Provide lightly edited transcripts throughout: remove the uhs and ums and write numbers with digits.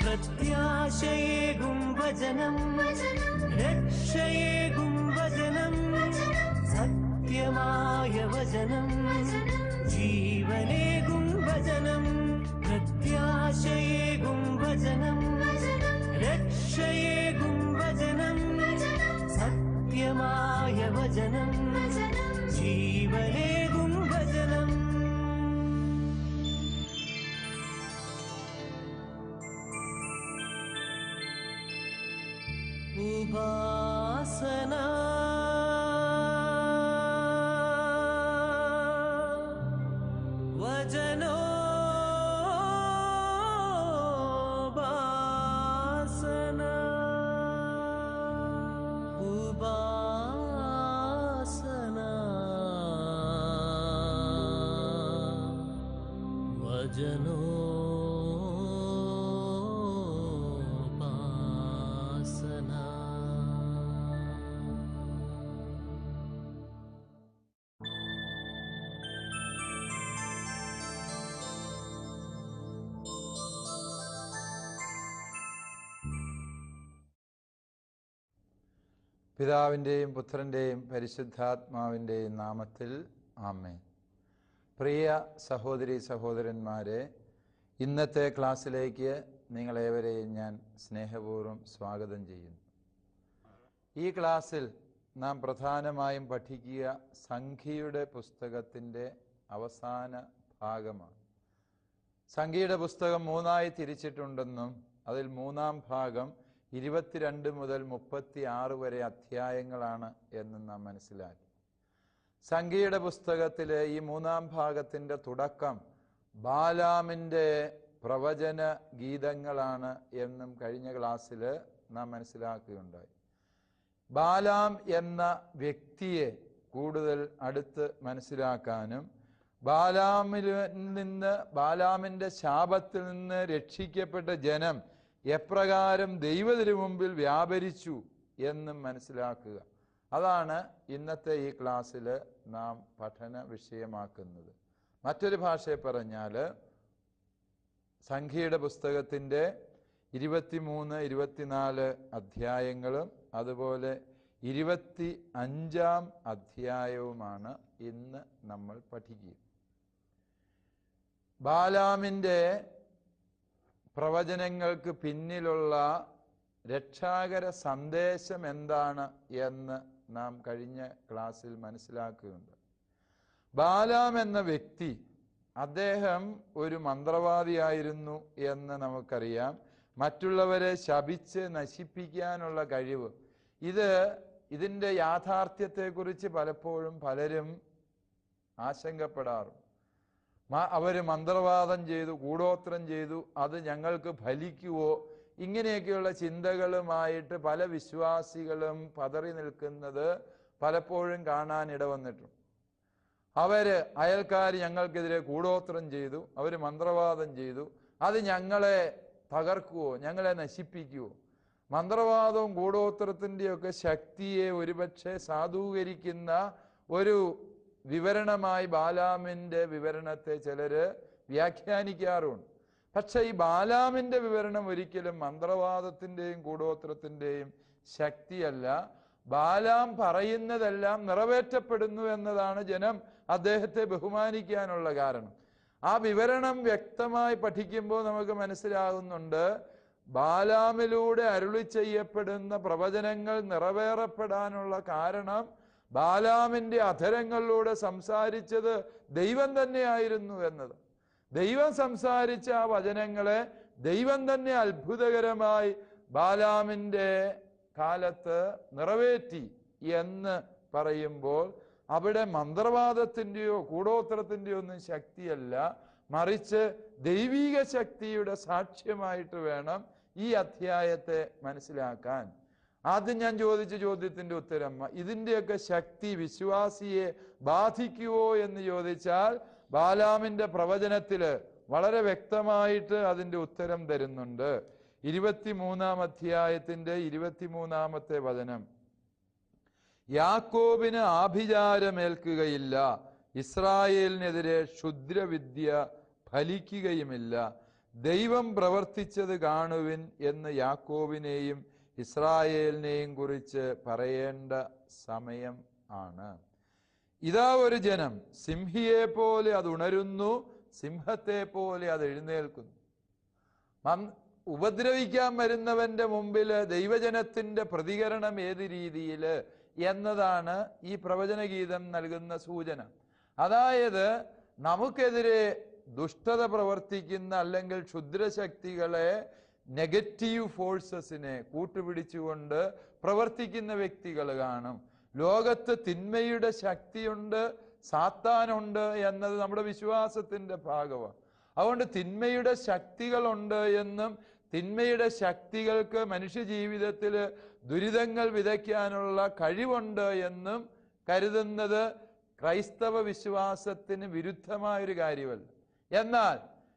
പ്രത്യാശയേകും വചനം, രക്ഷയേകും വചനം, സത്യമായ വചനം, ജീവനേകും വചനം. പ്രത്യാശയേകും വചനം, രക്ഷയേകും വചനം, സത്യമായ വചനം, ജീവനേകും വചനം. ഉപാസന വചനോപാസന, ഉപാസന വചനോ. പിതാവിൻ്റെയും പുത്രൻ്റെയും പരിശുദ്ധാത്മാവിൻ്റെയും നാമത്തിൽ ആമേൻ. പ്രിയ സഹോദരി സഹോദരന്മാരെ, ഇന്നത്തെ ക്ലാസ്സിലേക്ക് നിങ്ങളേവരെയും ഞാൻ സ്നേഹപൂർവ്വം സ്വാഗതം ചെയ്യുന്നു. ഈ ക്ലാസ്സിൽ നാം പ്രധാനമായും പഠിക്കുക സംഖ്യയുടെ പുസ്തകത്തിൻ്റെ അവസാന ഭാഗമാണ്. സംഖ്യയുടെ പുസ്തകം 3ആയി തിരിച്ചിട്ടുണ്ടെന്നും അതിൽ 3-ാം ഭാഗം 22 മുതൽ 36 വരെ അധ്യായങ്ങളാണ് എന്ന് നാം മനസ്സിലാക്കി. സംഖ്യയുടെ പുസ്തകത്തിലെ ഈ 3-ാം ഭാഗത്തിൻ്റെ തുടക്കം ബാലാമിൻ്റെ പ്രവചന ഗീതങ്ങളാണ് എന്നും കഴിഞ്ഞ ക്ലാസ്സിൽ നാം മനസ്സിലാക്കുകയുണ്ടായി. ബാലാം എന്ന വ്യക്തിയെ കൂടുതൽ അടുത്ത് മനസ്സിലാക്കാനും ബാലാമിൻ്റെ ശാപത്തിൽ നിന്ന് രക്ഷിക്കപ്പെട്ട ജനം എപ്രകാരം ദൈവത്തിനു മുമ്പിൽ വ്യാപരിച്ചു എന്നും മനസ്സിലാക്കുക. അതാണ് ഇന്നത്തെ ഈ ക്ലാസ്സിൽ നാം പഠന വിഷയമാക്കുന്നത്. മറ്റൊരു ഭാഷയിൽ പറഞ്ഞാൽ സംഖ്യയുടെ പുസ്തകത്തിൻ്റെ 23, 24 അധ്യായങ്ങളും അതുപോലെ 25-ാം അധ്യായവുമാണ് ഇന്ന് നമ്മൾ പഠിക്കുക. ബാലാമിൻ്റെ പ്രവചനങ്ങൾക്ക് പിന്നിലുള്ള രക്ഷാകര സന്ദേശം എന്താണ് എന്ന് നാം കഴിഞ്ഞ ക്ലാസ്സിൽ മനസ്സിലാക്കുകയുണ്ട്. ബാലാം എന്ന വ്യക്തി, അദ്ദേഹം ഒരു മന്ത്രവാദിയായിരുന്നു എന്ന് നമുക്കറിയാം. മറ്റുള്ളവരെ ശപിച്ച് നശിപ്പിക്കാനുള്ള കഴിവ്, ഇതിൻ്റെ യാഥാർത്ഥ്യത്തെക്കുറിച്ച് പലപ്പോഴും പലരും ആശങ്കപ്പെടാറുണ്ട്. അവർ മന്ത്രവാദം ചെയ്തു, കൂടോത്രം ചെയ്തു, അത് ഞങ്ങൾക്ക് ഫലിക്കുവോ, ഇങ്ങനെയൊക്കെയുള്ള ചിന്തകളുമായിട്ട് പല വിശ്വാസികളും പതറി നിൽക്കുന്നത് പലപ്പോഴും കാണാനിട വന്നിട്ടുണ്ട്. അയൽക്കാർ ഞങ്ങൾക്കെതിരെ കൂടോത്രം ചെയ്തു, അവർ മന്ത്രവാദം ചെയ്തു, അത് ഞങ്ങളെ തകർക്കുവോ, ഞങ്ങളെ നശിപ്പിക്കുവോ. മന്ത്രവാദവും കൂടോത്രത്തിൻ്റെയൊക്കെ ശക്തിയെ ഒരുപക്ഷെ സാധൂകരിക്കുന്ന ഒരു വിവരണമായി ബാലാമിൻ്റെ വിവരണത്തെ ചിലർ വ്യാഖ്യാനിക്കാറുണ്ട്. പക്ഷെ ഈ ബാലാമിൻ്റെ വിവരണം ഒരിക്കലും മന്ത്രവാദത്തിൻ്റെയും കൂടോത്രത്തിൻ്റെയും ശക്തിയല്ല. ബാലാം പറയുന്നതെല്ലാം നിറവേറ്റപ്പെടുന്നു എന്നതാണ് ജനം അദ്ദേഹത്തെ ബഹുമാനിക്കാനുള്ള കാരണം. ആ വിവരണം വ്യക്തമായി പഠിക്കുമ്പോൾ നമുക്ക് മനസ്സിലാകുന്നുണ്ട്, ബാലാമിലൂടെ അരുളി ചെയ്യപ്പെടുന്ന പ്രവചനങ്ങൾ നിറവേറപ്പെടാനുള്ള കാരണം ബാലാമിൻ്റെ അധരങ്ങളിലൂടെ സംസാരിച്ചത് ദൈവം തന്നെയായിരുന്നു എന്നത്. ദൈവം സംസാരിച്ച ആ വചനങ്ങളെ ദൈവം തന്നെ അത്ഭുതകരമായി ബാലാമിൻ്റെ കാലത്ത് നിറവേറ്റി എന്ന് പറയുമ്പോൾ അവിടെ മന്ത്രവാദത്തിൻ്റെയോ കൂടോത്രത്തിൻ്റെയോ ഒന്നും ശക്തിയല്ല, മറിച്ച് ദൈവിക ശക്തിയുടെ സാക്ഷ്യമായിട്ട് വേണം ഈ അധ്യായത്തെ മനസ്സിലാക്കാൻ. അത് ഞാൻ ചോദിച്ച ചോദ്യത്തിന്റെ ഉത്തരം. ഇതിന്റെയൊക്കെ ശക്തി വിശ്വാസിയെ ബാധിക്കുവോ എന്ന് ചോദിച്ചാൽ ബാലാമിന്റെ പ്രവചനത്തില് വളരെ വ്യക്തമായിട്ട് അതിന്റെ ഉത്തരം തരുന്നുണ്ട്. 23-ാം അധ്യായത്തിന്റെ 23-ാമത്തെ വചനം. യാക്കോബിന് ആഭിചാരമേൽക്കുകയില്ല, ഇസ്രായേലിനെതിരെ ക്ഷുദ്രവിദ്യ ഫലിക്കുകയുമില്ല. ദൈവം പ്രവർത്തിച്ചത് കാണുവിൻ എന്ന് യാക്കോബിനെയും ഇസ്രായേലിനെയും കുറിച്ച് പറയേണ്ട സമയം ആണ്. ഇതാ ഒരു ജനം, സിംഹിയെ പോലെ അത് ഉണരുന്നു, സിംഹത്തെ പോലെ അത് എഴുന്നേൽക്കുന്നു. ഉപദ്രവിക്കാൻ വരുന്നവന്റെ മുമ്പില് ദൈവജനത്തിന്റെ പ്രതികരണം ഏത് രീതിയില് എന്നതാണ് ഈ പ്രവചനഗീതം നൽകുന്ന സൂചന. അതായത് നമുക്കെതിരെ ദുഷ്ടത പ്രവർത്തിക്കുന്ന അല്ലെങ്കിൽ ക്ഷുദ്രശക്തികളെ, നെഗറ്റീവ് ഫോഴ്സസിനെ കൂട്ടുപിടിച്ചുകൊണ്ട് പ്രവർത്തിക്കുന്ന വ്യക്തികൾ കാണും. ലോകത്ത് തിന്മയുടെ ശക്തിയുണ്ട്, സാത്താനുണ്ട് എന്നത് നമ്മുടെ വിശ്വാസത്തിന്റെ ഭാഗമാണ്. അതുകൊണ്ട് തിന്മയുടെ ശക്തികളുണ്ട് എന്നും തിന്മയുടെ ശക്തികൾക്ക് മനുഷ്യ ജീവിതത്തിൽ ദുരിതങ്ങൾ വിതയ്ക്കാനുള്ള കഴിവുണ്ട് എന്നും കരുതുന്നത് ക്രൈസ്തവ വിശ്വാസത്തിന് വിരുദ്ധമായൊരു കാര്യമല്ല. എന്നാൽ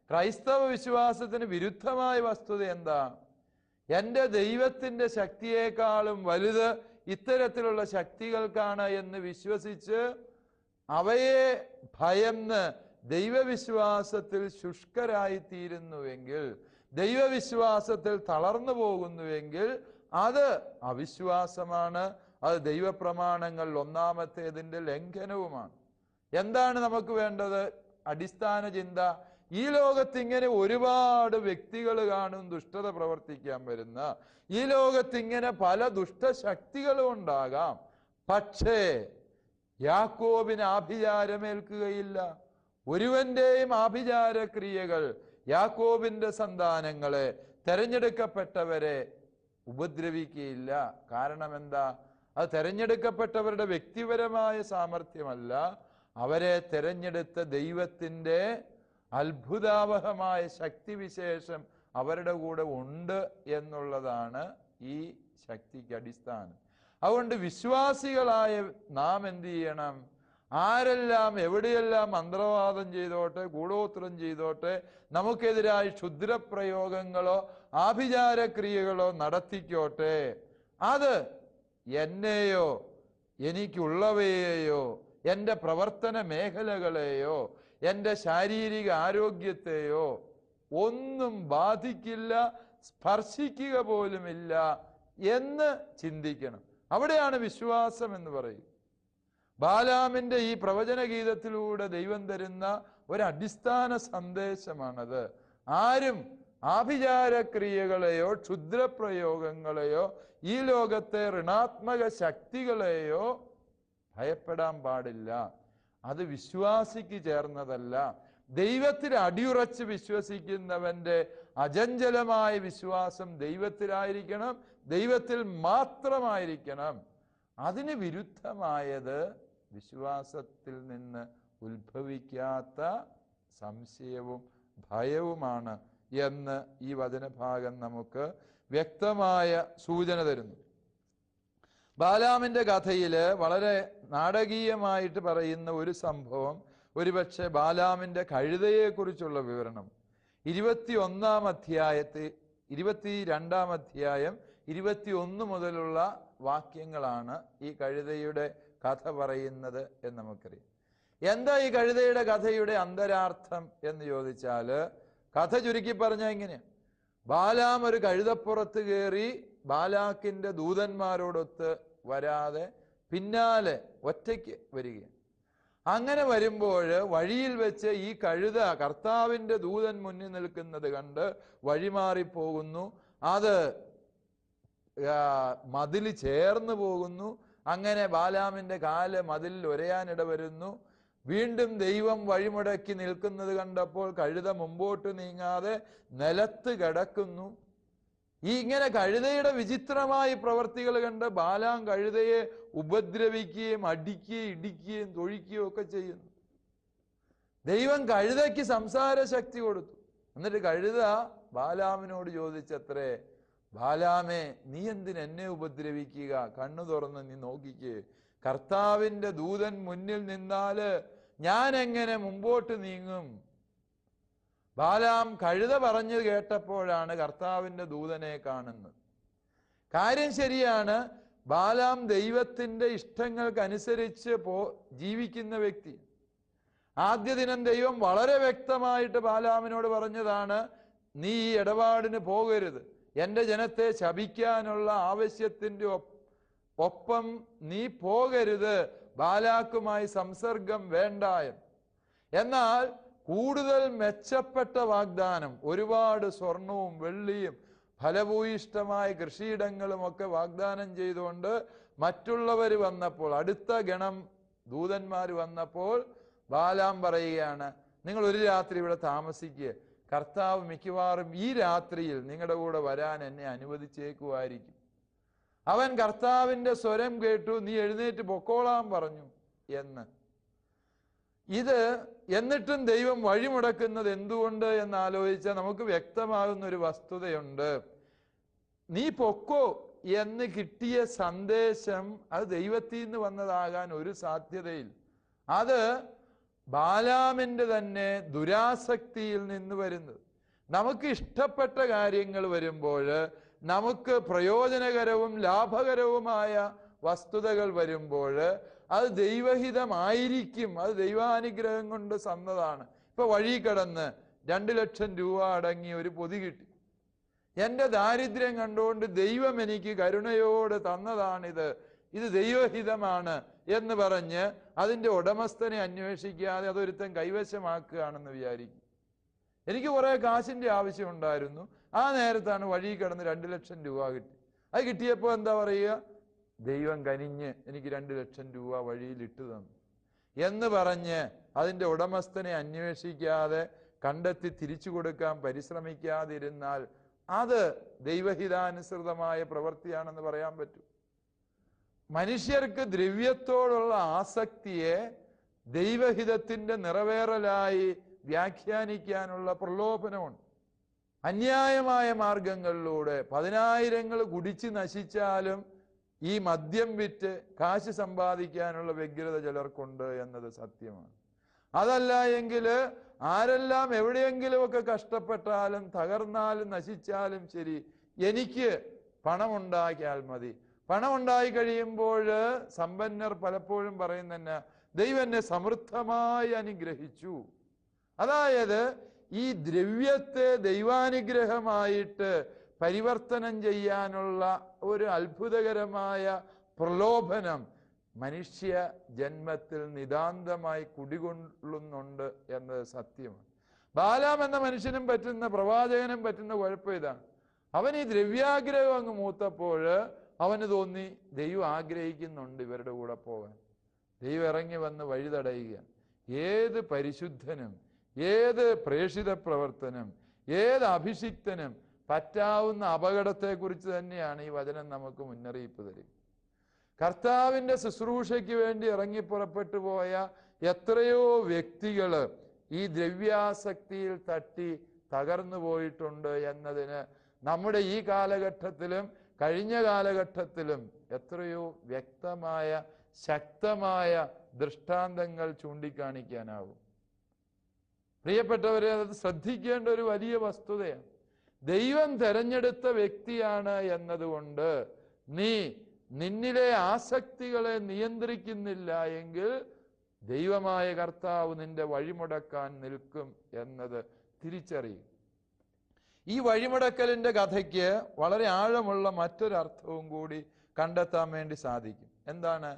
ക്രൈസ്തവ വിശ്വാസത്തിന് വിരുദ്ധമായ വസ്തുത എന്താ? എൻ്റെ ദൈവത്തിന്റെ ശക്തിയേക്കാളും വലുത് ഇത്തരത്തിലുള്ള ശക്തികൾക്കാണ് എന്ന് വിശ്വസിച്ച് അവയെ ഭയന്ന് ദൈവവിശ്വാസത്തിൽ ശുഷ്കരായിത്തീരുന്നുവെങ്കിൽ, ദൈവവിശ്വാസത്തിൽ തളർന്നു പോകുന്നുവെങ്കിൽ അത് അവിശ്വാസമാണ്. അത് ദൈവപ്രമാണങ്ങൾ ഒന്നാമത്തേതിൻ്റെ ലംഘനവുമാണ്. എന്താണ് നമുക്ക് വേണ്ടത്? അടിസ്ഥാന ചിന്ത. ഈ ലോകത്ത് ഇങ്ങനെ ഒരുപാട് വ്യക്തികൾ കാണും ദുഷ്ടത പ്രവർത്തിക്കാൻ വരുന്ന. ഈ ലോകത്ത് ഇങ്ങനെ പല ദുഷ്ടശക്തികളും ഉണ്ടാകാം. പക്ഷേ യാക്കോബിന് ആഭിചാരമേൽക്കുകയില്ല. ഒരുവന്റെയും ആഭിചാരക്രിയകൾ യാക്കോബിന്റെ സന്താനങ്ങളെ, തെരഞ്ഞെടുക്കപ്പെട്ടവരെ ഉപദ്രവിക്കുകയില്ല. കാരണം എന്താ? അത് തെരഞ്ഞെടുക്കപ്പെട്ടവരുടെ വ്യക്തിപരമായ സാമർഥ്യമല്ല, അവരെ തെരഞ്ഞെടുത്ത ദൈവത്തിന്റെ അത്ഭുതാവഹമായ ശക്തിവിശേഷം അവരുടെ കൂടെ ഉണ്ട് എന്നുള്ളതാണ് ഈ ശക്തിക്ക് അടിസ്ഥാനം. അതുകൊണ്ട് വിശ്വാസികളായ നാം എന്ത് ചെയ്യണം? ആരെല്ലാം എവിടെയെല്ലാം മന്ത്രവാദം ചെയ്തോട്ടെ, ഗൂഢോത്രം ചെയ്തോട്ടെ, നമുക്കെതിരായി ക്ഷുദ്രപ്രയോഗങ്ങളോ ആഭിചാരക്രിയകളോ നടത്തിക്കോട്ടെ, അത് എന്നെയോ എനിക്കുള്ളവയെയോ എൻ്റെ പ്രവർത്തന മേഖലകളെയോ എൻ്റെ ശാരീരിക ആരോഗ്യത്തെയോ ഒന്നും ബാധിക്കില്ല, സ്പർശിക്കുക പോലുമില്ല എന്ന് ചിന്തിക്കണം. അവിടെയാണ് വിശ്വാസം എന്ന് പറയും. ബാലാമിന്റെ ഈ പ്രവചന ഗീതത്തിലൂടെ ദൈവം തരുന്ന ഒരടിസ്ഥാന സന്ദേശമാണത്. ആരും ആഭിചാരക്രിയകളെയോ ക്ഷുദ്രപ്രയോഗങ്ങളെയോ ഈ ലോകത്തെ ഋണാത്മക ശക്തികളെയോ ഭയപ്പെടാൻ പാടില്ല. അത് വിശ്വാസിക്ക് ചേർന്നതല്ല. ദൈവത്തിൽ അടിയുറച്ച് വിശ്വസിക്കുന്നവന്റെ അചഞ്ചലമായ വിശ്വാസം ദൈവത്തിലായിരിക്കണം, ദൈവത്തിൽ മാത്രമായിരിക്കണം. അതിന് വിരുദ്ധമായത് വിശ്വാസത്തിൽ നിന്ന് ഉത്ഭവിക്കാത്ത സംശയവും ഭയവുമാണ് എന്ന് ഈ വചനഭാഗം നമുക്ക് വ്യക്തമായ സൂചന തരുന്നു. ബാലാമിന്റെ കഥയില് വളരെ നാടകീയമായിട്ട് പറയുന്ന ഒരു സംഭവം, ഒരുപക്ഷെ ബാലാമിന്റെ കഴുതയെക്കുറിച്ചുള്ള വിവരണം 22-ാം അധ്യായം 21 മുതലുള്ള വാക്യങ്ങളാണ് ഈ കഴുതയുടെ കഥ പറയുന്നത് എന്ന് നമുക്കറിയാം. എന്താ ഈ കഴുതയുടെ കഥയുടെ അന്തരാർത്ഥം എന്ന് ചോദിച്ചാല്, കഥ ചുരുക്കി പറഞ്ഞാൽ ഇങ്ങനെ: ബാലാം ഒരു കഴുതപ്പുറത്ത് കയറി ബാലാക്കിന്റെ ദൂതന്മാരോടൊത്ത് വരാതെ പിന്നാലെ ഒറ്റയ്ക്ക് വരികയാണ്. അങ്ങനെ വരുമ്പോൾ വഴിയിൽ വെച്ച് ഈ കഴുത കർത്താവിന്റെ ദൂതൻ മുന്നിൽ നിൽക്കുന്നത് കണ്ട് വഴിമാറിപ്പോകുന്നു. അത് മതിൽ ചേർന്ന് പോകുന്നു. അങ്ങനെ ബാലാമിന്റെ കാല് മതിലിൽ ഉരയാനിട വരുന്നു. വീണ്ടും ദൈവം വഴിമുടക്കി നിൽക്കുന്നത് കണ്ടപ്പോൾ കഴുത മുമ്പോട്ട് നീങ്ങാതെ നിലത്ത് കിടക്കുന്നു. ഇങ്ങനെ കഴുതയുടെ വിചിത്രമായ പ്രവർത്തികൾ കണ്ട് ബാലാം കഴുതയെ ഉപദ്രവിക്കുകയും അടിക്കുകയും ഇടിക്കുകയും തൊഴിക്കുകയും ഒക്കെ ചെയ്യുന്നു. ദൈവം കഴുതയ്ക്ക് സംസാര ശക്തി കൊടുത്തു. എന്നിട്ട് കഴുത ബാലാമിനോട് ചോദിച്ചത്രേ, ബാലാമേ, നീ എന്തിന് എന്നെ ഉപദ്രവിക്കുക? കണ്ണു തുറന്ന് നീ നോക്കിക്കേ. കർത്താവിന്റെ ദൂതൻ മുന്നിൽ നിന്നാല് ഞാൻ എങ്ങനെ മുമ്പോട്ട് നീങ്ങും? ബാലാം കഴുത പറഞ്ഞു കേട്ടപ്പോഴാണ് കർത്താവിന്റെ ദൂതനെ കാണുന്നത്. കാര്യം ശരിയാണ്. ബാലാം ദൈവത്തിന്റെ ഇഷ്ടങ്ങൾക്കനുസരിച്ച് ജീവിക്കുന്ന വ്യക്തി. ആദ്യ ദിനം ദൈവം വളരെ വ്യക്തമായിട്ട് ബാലാമിനോട് പറഞ്ഞതാണ്, നീ ഈ ഇടപാടിന് പോകരുത്, എൻ്റെ ജനത്തെ ശപിക്കാനുള്ള ആവശ്യത്തിൻ്റെ ഒപ്പം നീ പോകരുത്, ബാലാക്കുമായി സംസർഗം വേണ്ട. എന്നാൽ കൂടുതൽ മെച്ചപ്പെട്ട വാഗ്ദാനം, ഒരുപാട് സ്വർണവും വെള്ളിയും ഫലഭൂയിഷ്ടമായ കൃഷിയിടങ്ങളും ഒക്കെ വാഗ്ദാനം ചെയ്തുകൊണ്ട് മറ്റുള്ളവർ വന്നപ്പോൾ, അടുത്ത ഗണം ദൂതന്മാർ വന്നപ്പോൾ ബാലാം പറയുകയാണ്, നിങ്ങൾ ഒരു രാത്രി ഇവിടെ താമസിക്കുക, കർത്താവ് മിക്കവാറും ഈ രാത്രിയിൽ നിങ്ങളുടെ കൂടെ വരാൻ എന്നെ അനുവദിച്ചേക്കുമായിരിക്കും. അവൻ കർത്താവിന്റെ സ്വരം കേട്ടു, നീ എഴുന്നേറ്റ് പൊക്കോളാൻ പറഞ്ഞു എന്ന്. എന്നിട്ടും ദൈവം വഴിമുടക്കുന്നത് എന്തുകൊണ്ട് എന്നാലോചിച്ചാൽ നമുക്ക് വ്യക്തമാകുന്ന ഒരു വസ്തുതയുണ്ട്. നീ പൊക്കോ എന്ന് കിട്ടിയ സന്ദേശം അത് ദൈവത്തിൽ നിന്ന് വന്നതാകാൻ ഒരു സാധ്യതയില്ല. അത് ബാലാമിന്റെ തന്നെ ദുരാസക്തിയിൽ നിന്ന് വരുന്നത്. നമുക്ക് ഇഷ്ടപ്പെട്ട കാര്യങ്ങൾ വരുമ്പോൾ, നമുക്ക് പ്രയോജനകരവും ലാഭകരവുമായ വസ്തുതകൾ വരുമ്പോൾ അത് ദൈവഹിതമായിരിക്കും, അത് ദൈവാനുഗ്രഹം കൊണ്ട് സന്നതാണ്. ഇപ്പൊ വഴി കടന്ന് 2 ലക്ഷം രൂപ അടങ്ങി ഒരു പൊതി കിട്ടി. എൻ്റെ ദാരിദ്ര്യം കണ്ടുകൊണ്ട് ദൈവം എനിക്ക് കരുണയോട് തന്നതാണിത്, ഇത് ദൈവഹിതമാണ് എന്ന് പറഞ്ഞ് അതിൻ്റെ ഉടമസ്ഥനെ അന്വേഷിക്കാതെ അതൊരുത്തൻ കൈവശമാക്കുകയാണെന്ന് വിചാരിക്കും. എനിക്ക് കുറെ കാശിന്റെ ആവശ്യം ഉണ്ടായിരുന്നു, ആ നേരത്താണ് വഴി കിടന്ന് 2 ലക്ഷം രൂപ കിട്ടി. അത് കിട്ടിയപ്പോൾ എന്താ പറയുക? ദൈവം കനിഞ്ഞ് എനിക്ക് 2 ലക്ഷം രൂപ വഴിയിൽ ഇട്ടു തന്നു എന്ന് പറഞ്ഞ് അതിൻ്റെ ഉടമസ്ഥനെ അന്വേഷിക്കാതെ കണ്ടെത്തി തിരിച്ചു കൊടുക്കാൻ പരിശ്രമിക്കാതിരുന്നാൽ അത് ദൈവഹിതാനുസൃതമായ പ്രവൃത്തിയാണെന്ന് പറയാൻ പറ്റും. മനുഷ്യർക്ക് ദ്രവ്യത്തോടുള്ള ആസക്തിയെ ദൈവഹിതത്തിന്റെ നിറവേറലായി വ്യാഖ്യാനിക്കാനുള്ള പ്രലോഭനമുണ്ട്. അന്യായമായ മാർഗങ്ങളിലൂടെ 10,000 കുടിച്ച് നശിച്ചാലും ഈ മദ്യം വിറ്റ് കാശ് സമ്പാദിക്കാനുള്ള വ്യഗ്രത ചിലർക്കുണ്ട് എന്നത് സത്യമാണ്. അതല്ല എങ്കിൽ ആരെല്ലാം എവിടെയെങ്കിലുമൊക്കെ കഷ്ടപ്പെട്ടാലും തകർന്നാലും നശിച്ചാലും ശരി, എനിക്ക് പണമുണ്ടാക്കിയാൽ മതി. പണം ഉണ്ടായി കഴിയുമ്പോൾ സമ്പന്നർ പലപ്പോഴും പറയുന്ന ദൈവം എന്നെ സമൃദ്ധമായി അനുഗ്രഹിച്ചു. അതായത് ഈ ദ്രവ്യത്തെ ദൈവാനുഗ്രഹമായിട്ട് പരിവർത്തനം ചെയ്യാനുള്ള ഒരു അത്ഭുതകരമായ പ്രലോഭനം മനുഷ്യ ജന്മത്തിൽ നിതാന്തമായി കുടികൊള്ളുന്നുണ്ട് എന്നത് സത്യമാണ്. ബാലാം എന്ന മനുഷ്യനും പറ്റുന്ന, പ്രവാചകനും പറ്റുന്ന കുഴപ്പം ഇതാണ്. അവൻ ഈ ദ്രവ്യാഗ്രഹം അങ്ങ് മൂത്തപ്പോൾ അവന് തോന്നി ദൈവം ആഗ്രഹിക്കുന്നുണ്ട് ഇവരുടെ കൂടെ പോകാൻ. ദൈവം ഇറങ്ങി വന്ന് വഴി തടയുക. ഏത് പരിശുദ്ധനും ഏത് പ്രേഷിത പ്രവർത്തനം ഏത് അഭിഷിക്തനും പറ്റാവുന്ന അപകടത്തെക്കുറിച്ച് തന്നെയാണ് ഈ വചനം നമുക്ക് മുന്നറിയിപ്പ് തരും. കർത്താവിൻ്റെ ശുശ്രൂഷയ്ക്ക് വേണ്ടി ഇറങ്ങി പുറപ്പെട്ടു പോയ എത്രയോ വ്യക്തികൾ ഈ ദ്രവ്യാസക്തിയിൽ തട്ടി തകർന്നു പോയിട്ടുണ്ട് എന്നതിന് നമ്മുടെ ഈ കാലഘട്ടത്തിലും കഴിഞ്ഞ കാലഘട്ടത്തിലും എത്രയോ വ്യക്തമായ ശക്തമായ ദൃഷ്ടാന്തങ്ങൾ ചൂണ്ടിക്കാണിക്കാനാവും. പ്രിയപ്പെട്ടവരെ, അത് ശ്രദ്ധിക്കേണ്ട ഒരു വലിയ വസ്തുതയാണ്. ദൈവം തെരഞ്ഞെടുത്ത വ്യക്തിയാണ് എന്നതുകൊണ്ട് നീ നിന്നിലെ ആസക്തികളെ നിയന്ത്രിക്കുന്നില്ല എങ്കിൽ ദൈവമായ കർത്താവ് നിന്റെ വഴിമുടക്കാൻ നിൽക്കും എന്നത് തിരിച്ചറിയും. ഈ വഴിമുടക്കലിന്റെ കഥയ്ക്ക് വളരെ ആഴമുള്ള മറ്റൊരർത്ഥവും കൂടി കണ്ടെത്താൻ വേണ്ടി സാധിക്കും. എന്താണ്?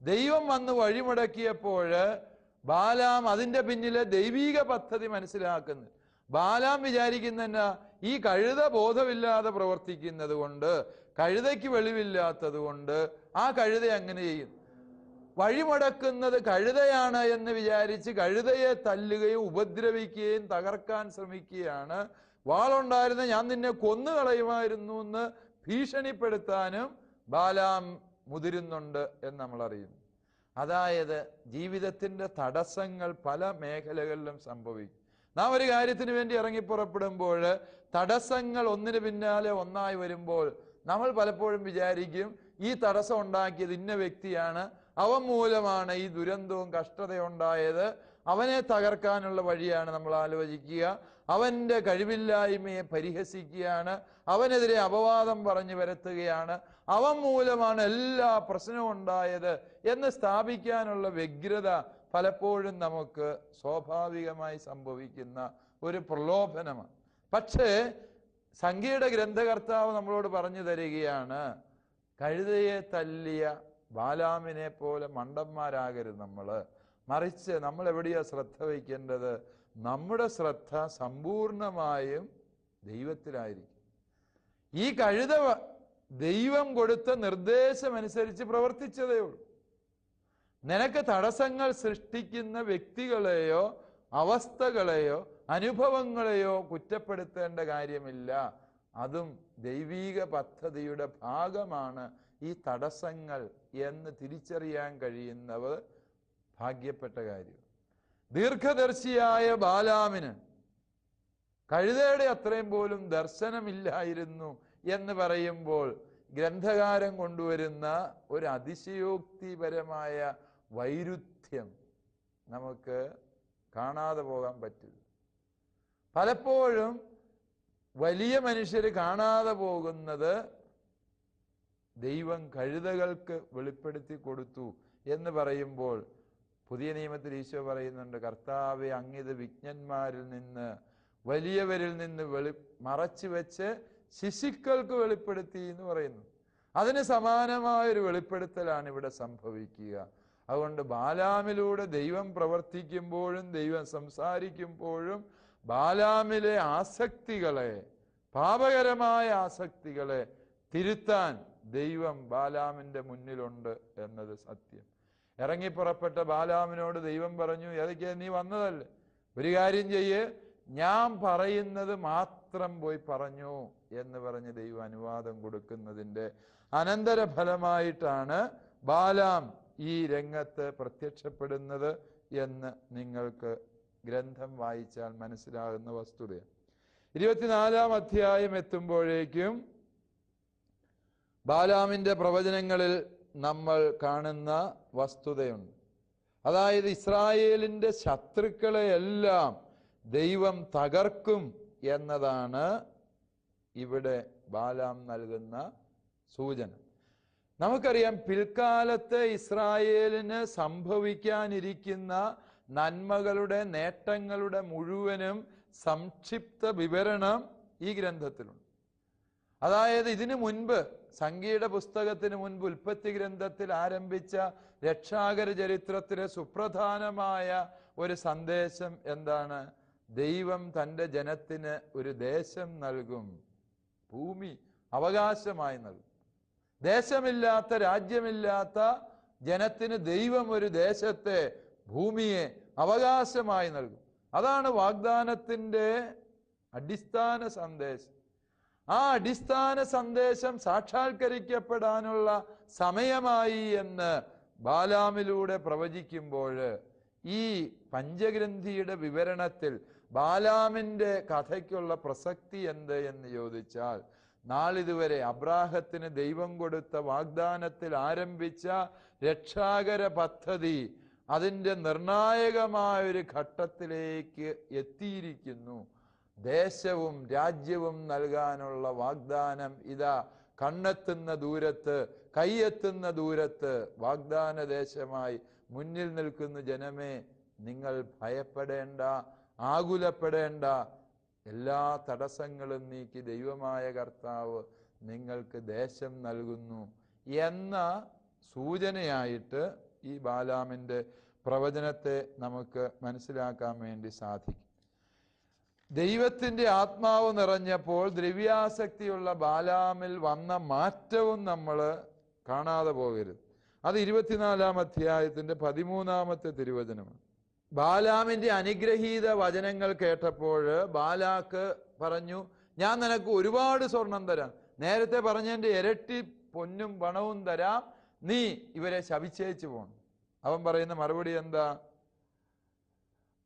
ദൈവം വന്ന് വഴിമുടക്കിയപ്പോൾ ബാലാം അതിൻ്റെ പിന്നിലെ ദൈവീക പദ്ധതി മനസ്സിലാക്കുന്നു. ബാലാം വിചാരിക്കുന്ന ഈ കഴുത ബോധമില്ലാതെ പ്രവർത്തിക്കുന്നത് കൊണ്ട്, കഴുതയ്ക്ക് വെളിവില്ലാത്തത് കൊണ്ട് ആ കഴുത അങ്ങനെ ചെയ്യും. വഴിമുടക്കുന്നത് കഴുതയാണ് എന്ന് വിചാരിച്ച് കഴുതയെ തല്ലുകയും ഉപദ്രവിക്കുകയും തകർക്കാൻ ശ്രമിക്കുകയാണ്. വാളുണ്ടായിരുന്ന ഞാൻ നിന്നെ കൊന്നുകളയുമായിരുന്നു എന്ന് ഭീഷണിപ്പെടുത്താനും ബാലാം മുതിരുന്നുണ്ട് എന്ന് നമ്മൾ അറിയുന്നു. അതായത് ജീവിതത്തിന്റെ തടസ്സങ്ങൾ പല മേഖലകളിലും സംഭവിക്കും. നാം ഒരു കാര്യത്തിന് വേണ്ടി ഇറങ്ങി പുറപ്പെടുമ്പോൾ തടസ്സങ്ങൾ ഒന്നിന് പിന്നാലെ ഒന്നായി വരുമ്പോൾ നമ്മൾ പലപ്പോഴും വിചാരിക്കും ഈ തടസ്സം ഉണ്ടാക്കിയത് ഇന്ന വ്യക്തിയാണ്, അവൻ മൂലമാണ് ഈ ദുരന്തവും കഷ്ടതയും ഉണ്ടായത്, അവനെ തകർക്കാനുള്ള വഴിയാണ് നമ്മൾ ആലോചിക്കുക, അവൻ്റെ കഴിവില്ലായ്മയെ പരിഹസിക്കുകയാണ്, അവനെതിരെ അപവാദം പറഞ്ഞു വരുത്തുകയാണ്, അവൻ മൂലമാണ് എല്ലാ പ്രശ്നവും ഉണ്ടായത് എന്ന് സ്ഥാപിക്കാനുള്ള വ്യഗ്രത പലപ്പോഴും നമുക്ക് സ്വാഭാവികമായി സംഭവിക്കുന്ന ഒരു പ്രലോഭനമാണ്. പക്ഷേ സംഖ്യയുടെ ഗ്രന്ഥകർത്താവ് നമ്മളോട് പറഞ്ഞു തരികയാണ്, കഴുതയെ തല്ലിയ ബാലാമിനെ പോലെ മണ്ടന്മാരാകരുത് നമ്മൾ. മറിച്ച് നമ്മൾ എവിടെയാ ശ്രദ്ധ വയ്ക്കേണ്ടത്? നമ്മുടെ ശ്രദ്ധ സമ്പൂർണമായും ദൈവത്തിലായിരിക്കും. ഈ കഴുത ദൈവം കൊടുത്ത നിർദ്ദേശമനുസരിച്ച് പ്രവർത്തിച്ചതേ ഉള്ളൂ. നിനക്ക് തടസ്സങ്ങൾ സൃഷ്ടിക്കുന്ന വ്യക്തികളെയോ അവസ്ഥകളെയോ അനുഭവങ്ങളെയോ കുറ്റപ്പെടുത്തേണ്ട കാര്യമില്ല. അതും ദൈവീക പദ്ധതിയുടെ ഭാഗമാണ് ഈ തടസ്സങ്ങൾ എന്ന് തിരിച്ചറിയാൻ കഴിയുന്നവർ ഭാഗ്യപ്പെട്ട കാര്യം. ദീർഘദർശിയായ ബാലാമിന് കഴുതയുടെ അത്രയും പോലും ദർശനമില്ലായിരുന്നു എന്ന് പറയുമ്പോൾ ഗ്രന്ഥകാരൻ കൊണ്ടുവരുന്ന ഒരു അതിശയോക്തിപരമായ വൈരുദ്ധ്യം നമുക്ക് കാണാതെ പോകാൻ പറ്റില്ല. പലപ്പോഴും വലിയ മനുഷ്യർ കാണാതെ പോകുന്നത് ദൈവം കഴുതകൾക്ക് വെളിപ്പെടുത്തി കൊടുത്തു എന്ന് പറയുമ്പോൾ പുതിയ നിയമത്തിൽ ഈശോ പറയുന്നുണ്ട്, കർത്താവെ അങ്ങിത് വിജ്ഞന്മാരിൽ നിന്ന് വലിയവരിൽ നിന്ന് മറച്ചു വെച്ച് ശിശുക്കൾക്ക് വെളിപ്പെടുത്തി എന്ന് പറയുന്നു. അതിന് സമാനമായൊരു വെളിപ്പെടുത്തലാണ് ഇവിടെ സംഭവിക്കുക. അതുകൊണ്ട് ബാലാമിലൂടെ ദൈവം പ്രവർത്തിക്കുമ്പോഴും ദൈവം സംസാരിക്കുമ്പോഴും ബാലാമിലെ ആസക്തികളെ, പാപകരമായ ആസക്തികളെ തിരുത്താൻ ദൈവം ബാലാമിന്റെ മുന്നിലുണ്ട് എന്നത് സത്യം. ഇറങ്ങിപ്പുറപ്പെട്ട ബാലാമിനോട് ദൈവം പറഞ്ഞു, ഏതൊക്കെ നീ വന്നതല്ലേ, ഒരു കാര്യം ചെയ്യ്, ഞാൻ പറയുന്നത് മാത്രം പോയി പറഞ്ഞു എന്ന് പറഞ്ഞ് ദൈവം അനുവാദം കൊടുക്കുന്നതിൻ്റെ അനന്തരഫലമായിട്ടാണ് ബാലാം ഈ രംഗത്ത് പ്രത്യക്ഷപ്പെടുന്നത് എന്ന് നിങ്ങൾക്ക് ഗ്രന്ഥം വായിച്ചാൽ മനസ്സിലാകുന്ന വസ്തുതയാണ്. 24-ാം അധ്യായം എത്തുമ്പോഴേക്കും ബാലാമിന്റെ പ്രവചനങ്ങളിൽ നമ്മൾ കാണുന്ന വസ്തുതയുണ്ട്. അതായത് ഇസ്രായേലിന്റെ ശത്രുക്കളെയെല്ലാം ദൈവം തകർക്കും എന്നതാണ് ഇവിടെ ബാലാം നൽകുന്ന സൂചന. നമുക്കറിയാം, പിൽക്കാലത്ത് ഇസ്രായേലിന് സംഭവിക്കാനിരിക്കുന്ന നന്മകളുടെ നേട്ടങ്ങളുടെ മുഴുവനും സംക്ഷിപ്ത വിവരണം ഈ ഗ്രന്ഥത്തിലുണ്ട്. അതായത് ഇതിനു മുൻപ്, സംഖ്യയുടെ പുസ്തകത്തിന് മുൻപ് ഉൽപ്പത്തി ഗ്രന്ഥത്തിൽ ആരംഭിച്ച രക്ഷാകര ചരിത്രത്തിലെ സുപ്രധാനമായ ഒരു സന്ദേശം എന്താണ്? ദൈവം തൻ്റെ ജനത്തിന് ഒരു ദേശം നൽകും, ഭൂമി അവകാശമായി നൽകും. ദേശമില്ലാത്ത, രാജ്യമില്ലാത്ത ജനത്തിന് ദൈവം ഒരു ദേശത്തെ, ഭൂമിയെ അവകാശമായി നൽകും. അതാണ് വാഗ്ദാനത്തിൻ്റെ അടിസ്ഥാന സന്ദേശം. ആ അടിസ്ഥാന സന്ദേശം സാക്ഷാത്കരിക്കപ്പെടാനുള്ള സമയമായി എന്ന് ബാലാമിലൂടെ പ്രവചിക്കുമ്പോൾ ഈ പഞ്ചഗ്രന്ഥിയുടെ വിവരണത്തിൽ ബാലാമിൻ്റെ കഥയ്ക്കുള്ള പ്രസക്തി എന്ത് എന്ന് ചോദിച്ചാൽ, നാളിതുവരെ അബ്രാഹത്തിന് ദൈവം കൊടുത്ത വാഗ്ദാനത്തിൽ ആരംഭിച്ച രക്ഷാകര പദ്ധതി അതിൻ്റെ നിർണായകമായൊരു ഘട്ടത്തിലേക്ക് എത്തിയിരിക്കുന്നു. ദേശവും രാജ്യവും നൽകാനുള്ള വാഗ്ദാനം ഇതാ കണ്ണെത്തുന്ന ദൂരത്ത്, കൈയെത്തുന്ന ദൂരത്ത് വാഗ്ദാന ദേശമായി മുന്നിൽ നിൽക്കുന്ന ജനമേ, നിങ്ങൾ ഭയപ്പെടേണ്ട, ആകുലപ്പെടേണ്ട. എല്ലാ തടസ്സങ്ങളും നീക്കി ദൈവമായ കർത്താവ് നിങ്ങൾക്ക് ദേശം നൽകുന്നു എന്ന സൂചനയായിട്ട് ഈ ബാലാമിൻ്റെ പ്രവചനത്തെ നമുക്ക് മനസ്സിലാക്കാൻ വേണ്ടി സാധിക്കും. ദൈവത്തിൻ്റെ ആത്മാവ് നിറഞ്ഞപ്പോൾ ദ്രവ്യാസക്തിയുള്ള ബാലാമിൽ വന്ന മാറ്റവും നമ്മൾ കാണാതെ പോകരുത്. അത് 24-ാം അധ്യായത്തിൻ്റെ 13-ാമത്തെ തിരുവചനമാണ്. ബാലാമിൻ്റെ അനുഗ്രഹീത വചനങ്ങൾ കേട്ടപ്പോൾ ബാലാക്ക് പറഞ്ഞു, ഞാൻ നിനക്ക് ഒരുപാട് സ്വർണം തരാം, നേരത്തെ പറഞ്ഞതിൻ്റെ ഇരട്ടി പൊന്നും പണവും തരാം, നീ ഇവരെ ശപിച്ചേച്ചു പോകണം. അവൻ പറയുന്ന മറുപടി എന്താ?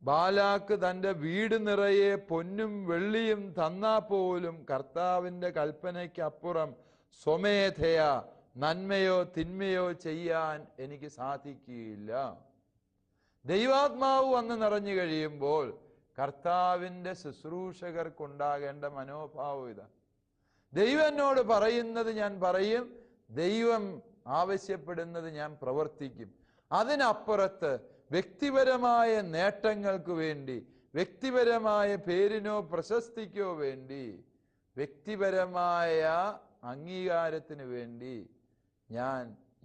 ബാലാക്ക് തൻ്റെ വീട് നിറയെ പൊന്നും വെള്ളിയും തന്നാ പോലും കർത്താവിൻ്റെ കൽപ്പനയ്ക്കപ്പുറം സ്വമേധയാ നന്മയോ തിന്മയോ ചെയ്യാൻ എനിക്ക് സാധിക്കുകയില്ല. ദൈവാത്മാവ് വന്ന് നിറഞ്ഞു കഴിയുമ്പോൾ കർത്താവിൻ്റെ ശുശ്രൂഷകർക്കുണ്ടാകേണ്ട മനോഭാവം ഇതാ. ദൈവം എന്നോട് പറയുന്നത് ഞാൻ പറയും, ദൈവം ആവശ്യപ്പെടുന്നത് ഞാൻ പ്രവർത്തിക്കും. അതിനപ്പുറത്ത് വ്യക്തിപരമായ നേട്ടങ്ങൾക്ക് വേണ്ടി, വ്യക്തിപരമായ പേരിനോ പ്രശസ്തിക്കോ വേണ്ടി, വ്യക്തിപരമായ അംഗീകാരത്തിന് വേണ്ടി ഞാൻ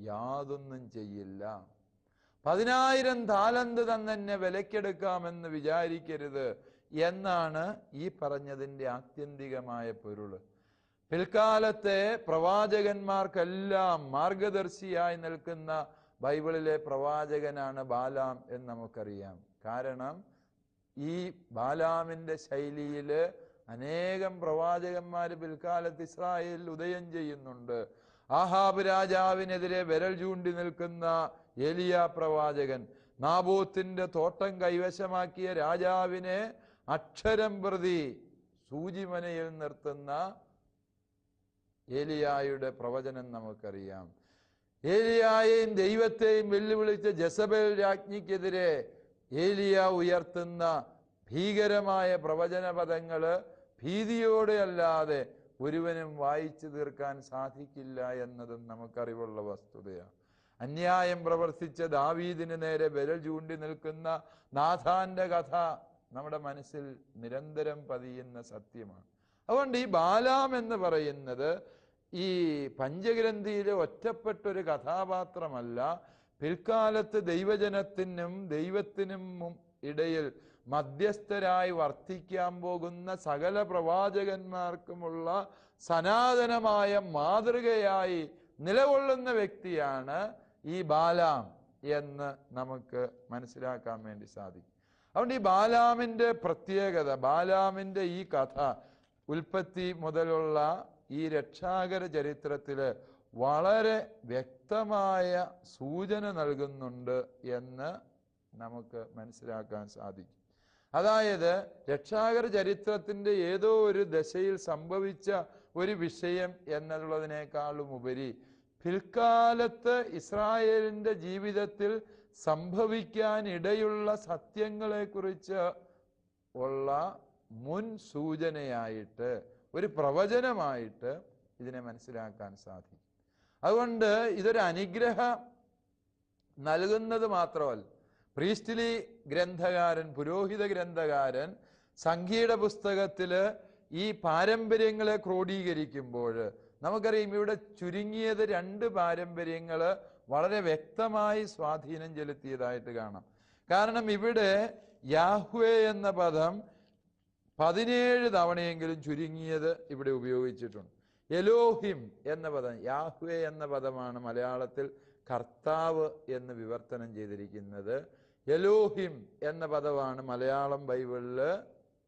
യാതൊന്നും ചെയ്യില്ല. 10,000 താലന്ത് തന്നെ വിലക്കെടുക്കാമെന്ന് വിചാരിക്കരുത് എന്നാണ് ഈ പറഞ്ഞതിൻ്റെ ആത്യന്തികമായ പൊരുള്. പിൽക്കാലത്തെ പ്രവാചകന്മാർക്കെല്ലാം മാർഗദർശിയായി നിൽക്കുന്ന ബൈബിളിലെ പ്രവാചകനാണ് ബാലാം എന്ന് നമുക്കറിയാം. കാരണം ഈ ബാലാമിൻ്റെ ശൈലിയിൽ അനേകം പ്രവാചകന്മാർ പിൽക്കാലത്ത് ഇസ്രായേലിൽ ഉദയം ചെയ്യുന്നുണ്ട്. ആഹാബ് രാജാവിനെതിരെ വിരൽ ചൂണ്ടി നിൽക്കുന്ന ഏലിയ പ്രവാചകൻ, നാബോത്തിന്റെ തോട്ടം കൈവശമാക്കിയ രാജാവിനെ അക്ഷരം പ്രതി സൂചിമനയിൽ നിർത്തുന്ന ഏലിയായുടെ പ്രവചനം നമുക്കറിയാം. ഏലിയായെയും ദൈവത്തെയും വെല്ലുവിളിച്ച ജസബേൽ രാജ്ഞിക്കെതിരെ ഏലിയ ഉയർത്തുന്ന ഭീകരമായ പ്രവചന പദങ്ങള് ഭീതിയോടെ അല്ലാതെ ഒരുവനും വായിച്ചു തീർക്കാൻ സാധിക്കില്ല എന്നതും നമുക്കറിവുള്ള വസ്തുതയാണ്. അന്യായം പ്രവർത്തിച്ച ദാവീദിന് നേരെ വിരൽ ചൂണ്ടി നിൽക്കുന്ന നാഥാന്റെ കഥ നമ്മുടെ മനസ്സിൽ നിരന്തരം പതിയുന്ന സത്യമാണ്. അതുകൊണ്ട് ഈ ബാലാം എന്ന് പറയുന്നത് ഈ പഞ്ചഗ്രന്ഥിയിലെ ഒറ്റപ്പെട്ടൊരു കഥാപാത്രമല്ല. പിൽക്കാലത്ത് ദൈവജനത്തിനും ദൈവത്തിനും ഇടയിൽ മധ്യസ്ഥരായി വർത്തിക്കാൻ പോകുന്ന സകല പ്രവാചകന്മാർക്കുമുള്ള സനാതനമായ മാതൃകയായി നിലകൊള്ളുന്ന വ്യക്തിയാണ് ഈ ബാലാം എന്ന് നമുക്ക് മനസ്സിലാക്കാൻ വേണ്ടി സാധിക്കും. അതുകൊണ്ട് ഈ ബാലാമിൻ്റെ പ്രത്യേകത, ബാലാമിൻ്റെ ഈ കഥ ഉൽപ്പത്തി മുതലുള്ള ഈ രക്ഷാകര ചരിത്രത്തില് വളരെ വ്യക്തമായ സൂചന നൽകുന്നുണ്ട് എന്ന് നമുക്ക് മനസ്സിലാക്കാൻ സാധിക്കും. അതായത് രക്ഷാകര ചരിത്രത്തിൻ്റെ ഏതോ ഒരു ദശയിൽ സംഭവിച്ച ഒരു വിഷയം എന്നുള്ളതിനേക്കാളും ഉപരി പിൽക്കാലത്ത് ഇസ്രായേലിൻ്റെ ജീവിതത്തിൽ സംഭവിക്കാൻ ഇടയുള്ള സത്യങ്ങളെക്കുറിച്ച് ഉള്ള മുൻ സൂചനയായിട്ട്, ഒരു പ്രവചനമായിട്ട് ഇതിനെ മനസ്സിലാക്കാൻ സാധിക്കും. അതുകൊണ്ട് ഇതൊരു അനുഗ്രഹം നൽകുന്നത് മാത്രമല്ല, പ്രീസ്റ്റ്ലി ഗ്രന്ഥകാരൻ, പുരോഹിത ഗ്രന്ഥകാരൻ സംഖ്യയുടെ പുസ്തകത്തില് ഈ പാരമ്പര്യങ്ങളെ ക്രോഡീകരിക്കുമ്പോൾ നമുക്കറിയാം ഇവിടെ ചുരുങ്ങിയത് 2 പാരമ്പര്യങ്ങൾ വളരെ വ്യക്തമായി സ്വാധീനം ചെലുത്തിയതായിട്ട് കാണാം. കാരണം ഇവിടെ യാഹ്വേ എന്ന പദം 17 തവണയെങ്കിലും ചുരുങ്ങിയത് ഇവിടെ ഉപയോഗിച്ചിട്ടുണ്ട്. എലോഹിം എന്ന പദം, യാഹ്വേ എന്ന പദമാണ് മലയാളത്തിൽ കർത്താവ് എന്ന് വിവർത്തനം ചെയ്തിരിക്കുന്നത്. എലോഹിം എന്ന പദമാണ് മലയാളം ബൈബിളില്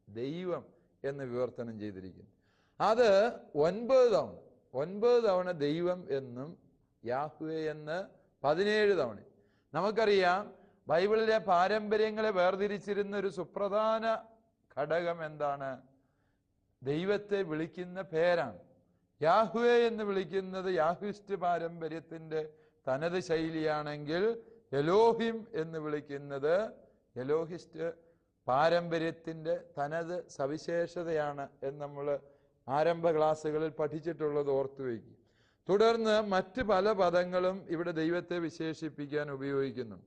ദൈവം എന്ന് വിവർത്തനം ചെയ്തിരിക്കുന്നത്. അത് 9 തവണ ദൈവം എന്നും യാഹ്വേ എന്ന് 17 തവണ. നമുക്കറിയാം ബൈബിളിലെ പാരമ്പര്യങ്ങളെ വേർതിരിച്ചിരുന്ന ഒരു സുപ്രധാന ഘടകം എന്താണ്? ദൈവത്തെ വിളിക്കുന്ന പേരാണ്. യാഹ്വേ എന്ന് വിളിക്കുന്നത് യാഹ്വിസ്റ്റ് പാരമ്പര്യത്തിന്റെ തനത് ശൈലിയാണെങ്കിൽ എലോഹിം എന്ന് വിളിക്കുന്നത് എലോഹിസ്റ്റ് പാരമ്പര്യത്തിന്റെ തനത് സവിശേഷതയാണ് എന്ന് നമ്മൾ ആരംഭ ക്ലാസ്സുകളിൽ പഠിച്ചിട്ടുള്ളത് ഓർത്തു വയ്ക്കും. തുടർന്ന് മറ്റ് പല പദങ്ങളും ഇവിടെ ദൈവത്തെ വിശേഷിപ്പിക്കാൻ ഉപയോഗിക്കുന്നു.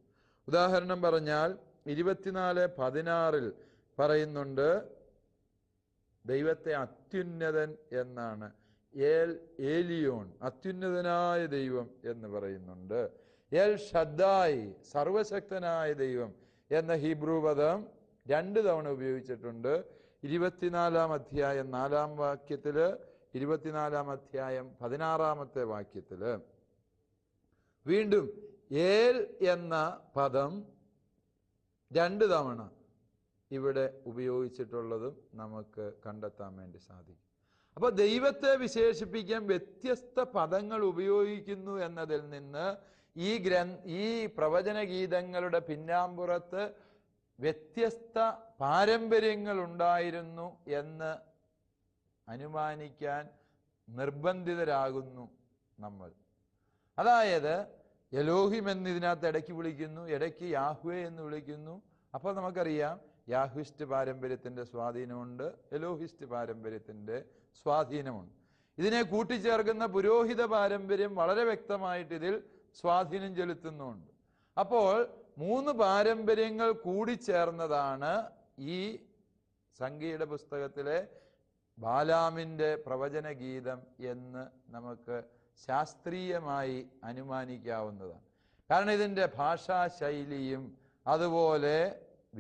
ഉദാഹരണം പറഞ്ഞാൽ 24:16 പറയുന്നുണ്ട് ദൈവത്തെ അത്യുന്നതൻ എന്നാണ്. ഏലിയോൺ, അത്യുന്നതനായ ദൈവം എന്ന് പറയുന്നുണ്ട്. എൽ ഷദ്ദായി, സർവശക്തനായ ദൈവം എന്ന ഹീബ്രു പദം 2 തവണ ഉപയോഗിച്ചിട്ടുണ്ട്. 24-ാം അധ്യായം 4-ാം വാക്യത്തില്, 24-ാം അധ്യായം 16-ാമത്തെ വാക്യത്തില്. വീണ്ടും ഏൽ എന്ന പദം 2 തവണ ഇവിടെ ഉപയോഗിച്ചിട്ടുള്ളതും നമുക്ക് കണ്ടെത്താൻ വേണ്ടി സാധിക്കും. അപ്പൊ ദൈവത്തെ വിശേഷിപ്പിക്കാൻ വ്യത്യസ്ത പദങ്ങൾ ഉപയോഗിക്കുന്നു എന്നതിൽ നിന്ന് ഈ പ്രവചന ഗീതങ്ങളുടെ പിന്നാമ്പുറത്ത് വ്യത്യസ്ത പാരമ്പര്യങ്ങൾ ഉണ്ടായിരുന്നു എന്ന് അനുമാനിക്കാൻ നിർബന്ധിതരാകുന്നു നമ്മൾ. അതായത് എലോഹിം എന്ന് ഇതിനകത്ത് ഇടയ്ക്ക് വിളിക്കുന്നു, ഇടയ്ക്ക് യാഹ്വേ എന്ന് വിളിക്കുന്നു. അപ്പോൾ നമുക്കറിയാം യാഹ്വിസ്റ്റ് പാരമ്പര്യത്തിൻ്റെ സ്വാധീനമുണ്ട്, എലോഹിസ്റ്റ് പാരമ്പര്യത്തിൻ്റെ സ്വാധീനമുണ്ട്. ഇതിനെ കൂട്ടിച്ചേർക്കുന്ന പുരോഹിത പാരമ്പര്യം വളരെ വ്യക്തമായിട്ട് ഇതിൽ സ്വാധീനം ചെലുത്തുന്നുണ്ട്. അപ്പോൾ 3 പാരമ്പര്യങ്ങൾ കൂടിച്ചേർന്നതാണ് ഈ സംഖ്യയുടെ പുസ്തകത്തിലെ ബാലാമിൻ്റെ പ്രവചന ഗീതം എന്ന് നമുക്ക് ശാസ്ത്രീയമായി അനുമാനിക്കാവുന്നതാണ്. കാരണം ഇതിൻ്റെ ഭാഷാശൈലിയും അതുപോലെ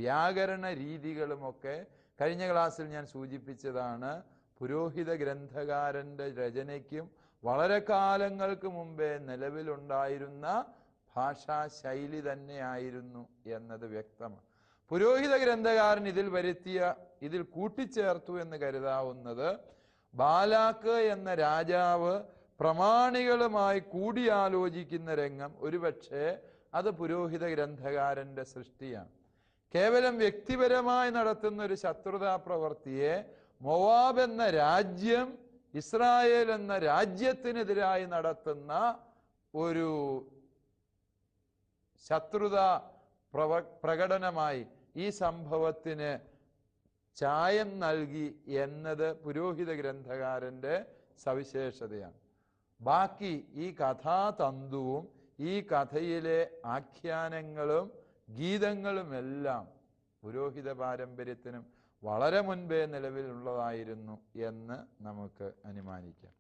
വ്യാകരണ രീതികളുമൊക്കെ കഴിഞ്ഞ ക്ലാസ്സിൽ ഞാൻ സൂചിപ്പിച്ചതാണ്. പുരോഹിത ഗ്രന്ഥകാരൻ്റെ രചനയ്ക്കും വളരെ കാലങ്ങൾക്ക് മുമ്പേ നിലവിലുണ്ടായിരുന്ന ഭാഷാശൈലി തന്നെയായിരുന്നു എന്നത് വ്യക്തമാണ്. പുരോഹിത ഗ്രന്ഥകാരൻ ഇതിൽ കൂട്ടിച്ചേർത്തു എന്ന് കരുതാവുന്നത് ബാലാക്ക് എന്ന രാജാവ് പ്രമാണികളുമായി കൂടിയാലോചിക്കുന്ന രംഗം ഒരുപക്ഷെ അത് പുരോഹിത ഗ്രന്ഥകാരൻ്റെ സൃഷ്ടിയാണ്. കേവലം വ്യക്തിപരമായി നടത്തുന്ന ഒരു ശത്രുതാ പ്രവൃത്തിയെ മോവാബ് എന്ന രാജ്യം ഇസ്രായേൽ എന്ന രാജ്യത്തിനെതിരായി നടത്തുന്ന ഒരു ശത്രുതാ പ്രകടനമായി ഈ സംഭവത്തിന് ചായം നൽകി എന്നത് പുരോഹിത ഗ്രന്ഥകാരൻ്റെ സവിശേഷതയാണ്. ബാക്കി ഈ കഥാതന്തുവും ഈ കഥയിലെ ആഖ്യാനങ്ങളും ഗീതങ്ങളുമെല്ലാം പുരോഹിത പാരമ്പര്യത്തിനും വളരെ മുൻപേ നിലവിലുള്ളതായിരുന്നു എന്ന് നമുക്ക് അനുമാനിക്കാം.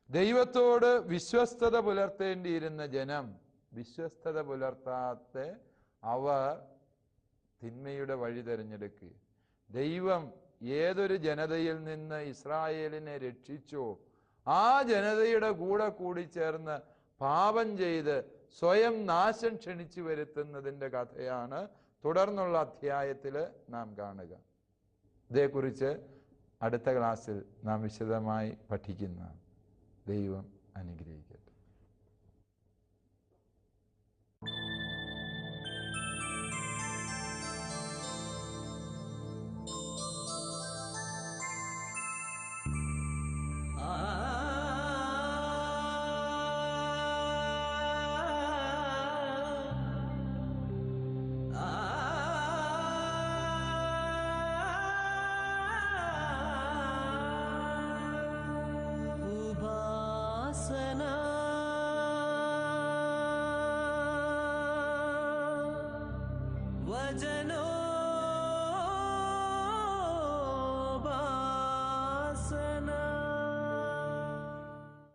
ദൈവത്തോട് വിശ്വസ്തത പുലർത്തേണ്ടിയിരുന്ന ജനം വിശ്വസ്തത പുലർത്താതെ അവർ തിന്മയുടെ വഴി തിരഞ്ഞെടുക്കുക. ദൈവം ഏതൊരു ജനതയിൽ നിന്ന് ഇസ്രായേലിനെ രക്ഷിച്ചോ ആ ജനതയുടെ കൂടെ കൂടിച്ചേർന്ന് പാപം ചെയ്ത് സ്വയം നാശം ക്ഷണിച്ചു വരുത്തുന്നതിൻ്റെ കഥയാണ് തുടർന്നുള്ള അധ്യായത്തിൽ നാം കാണുക. ഇതേക്കുറിച്ച് അടുത്ത ക്ലാസ്സിൽ നാം വിശദമായി പഠിക്കുന്നതാണ്. ദൈവം അനുഗ്രഹിക്കട്ടെ. वजनों